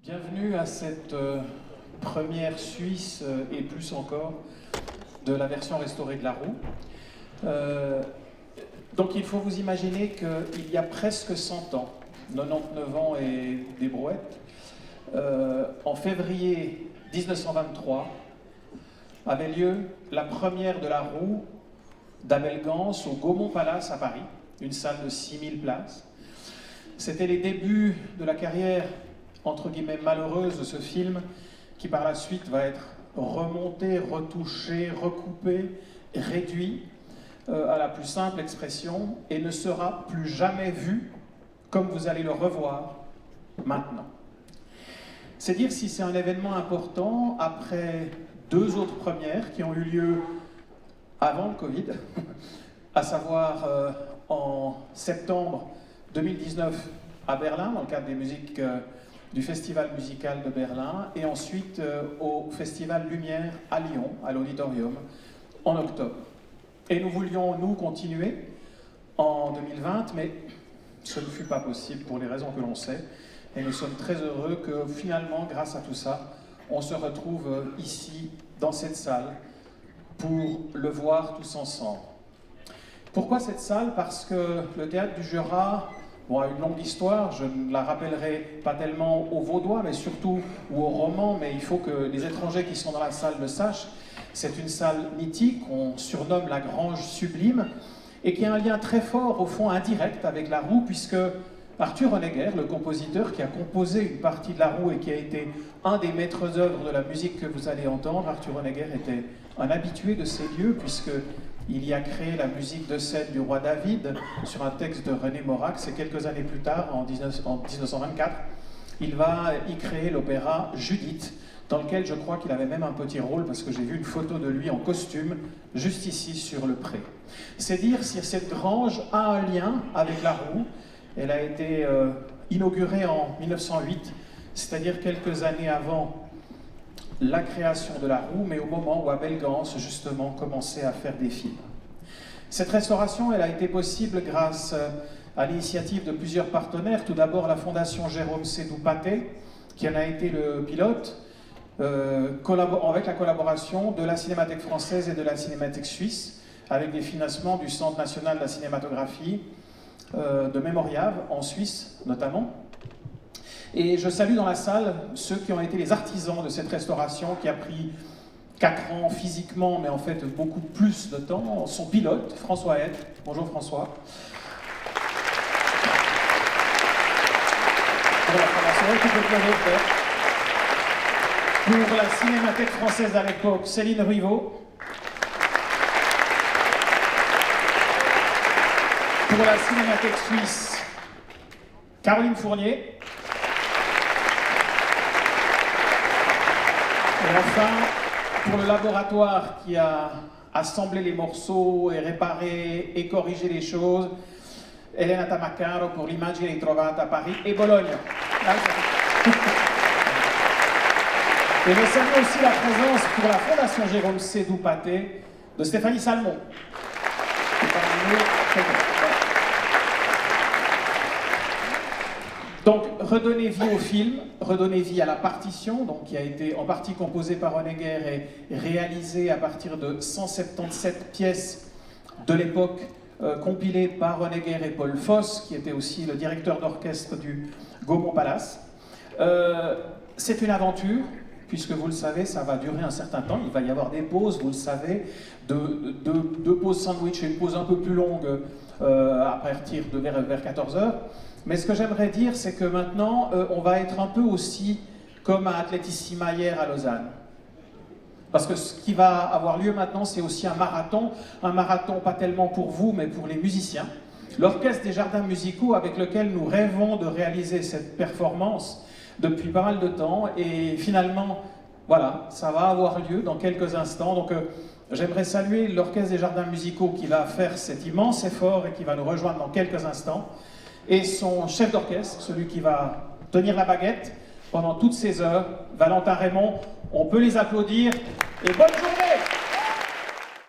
Bienvenue à cette première Suisse et plus encore de la version restaurée de la roue. Donc il faut vous imaginer qu'il y a presque 100 ans, 99 ans et des brouettes, en février 1923, avait lieu la première de la roue d'Abel Gans au Gaumont Palace à Paris, une salle de 6000 places. C'était les débuts de la carrière entre guillemets malheureuse de ce film qui par la suite va être remonté, retouché, recoupé, réduit à la plus simple expression et ne sera plus jamais vu comme vous allez le revoir maintenant. C'est dire si c'est un événement important après deux autres premières qui ont eu lieu avant le Covid, à savoir en septembre 2019 à Berlin, dans le cadre des musiques du Festival musical de Berlin, et ensuite au Festival Lumière à Lyon, à l'Auditorium, en octobre. Et nous voulions, nous, continuer en 2020, mais ce ne fut pas possible pour les raisons que l'on sait, et nous sommes très heureux que finalement, grâce à tout ça, on se retrouve ici, dans cette salle, pour le voir tous ensemble. Pourquoi cette salle? Parce que le Théâtre du Jura a une longue histoire, je ne la rappellerai pas tellement aux Vaudois, mais surtout ou aux Romans, mais il faut que les étrangers qui sont dans la salle le sachent. C'est une salle mythique, on surnomme la Grange Sublime, et qui a un lien très fort, au fond indirect, avec la roue, puisque Arthur Honegger, le compositeur qui a composé une partie de la roue et qui a été un des maîtres œuvres de la musique que vous allez entendre, Arthur Honegger était un habitué de ces lieux, puisqu'il y a créé la musique de scène du roi David sur un texte de René Maurax, et quelques années plus tard, en 1924, il va y créer l'opéra Judith, dans lequel je crois qu'il avait même un petit rôle, parce que j'ai vu une photo de lui en costume, juste ici sur le pré. C'est dire si cette grange a un lien avec la roue. Elle a été inaugurée en 1908, c'est-à-dire quelques années avant la création de la roue, mais au moment où Abel Gans, justement, commençait à faire des films. Cette restauration, elle a été possible grâce à l'initiative de plusieurs partenaires. Tout d'abord, la Fondation Jérôme Sédou-Pathé, qui en a été le pilote, avec la collaboration de la Cinémathèque française et de la Cinémathèque suisse, avec des financements du Centre national de la cinématographie, de Memoriave, en Suisse notamment. Et je salue dans la salle ceux qui ont été les artisans de cette restauration qui a pris 4 ans physiquement, mais en fait beaucoup plus de temps. Son pilote, François Hed. Bonjour François. Pour la Cinémathèque française à l'époque, Céline Ruivot. Pour la Cinémathèque suisse, Caroline Fournier. Et enfin, pour le laboratoire qui a assemblé les morceaux et réparé et corrigé les choses, Elena Tamacaro pour l'Immagine ritrovata à Paris et Bologne. Et je salue aussi la présence pour la Fondation Jérôme Sédou-Pathé de Stéphanie Salmon. Donc, redonner vie au film, redonner vie à la partition, donc, qui a été en partie composée par Honegger et réalisée à partir de 177 pièces de l'époque, compilées par Honegger et Paul Foss, qui était aussi le directeur d'orchestre du Gaumont Palace. C'est une aventure, puisque vous le savez, ça va durer un certain temps, il va y avoir des pauses, vous le savez, deux pauses sandwich et une pause un peu plus longue à partir de vers 14h. Mais ce que j'aimerais dire, c'est que maintenant, on va être un peu aussi comme à Athletissima hier à Lausanne. Parce que ce qui va avoir lieu maintenant, c'est aussi un marathon pas tellement pour vous, mais pour les musiciens. L'Orchestre des Jardins Musicaux, avec lequel nous rêvons de réaliser cette performance depuis pas mal de temps, et finalement, voilà, ça va avoir lieu dans quelques instants. Donc, j'aimerais saluer l'Orchestre des Jardins Musicaux qui va faire cet immense effort et qui va nous rejoindre dans quelques instants. Et son chef d'orchestre, celui qui va tenir la baguette pendant toutes ces heures, Valentin Raymond. On peut les applaudir et bonne journée!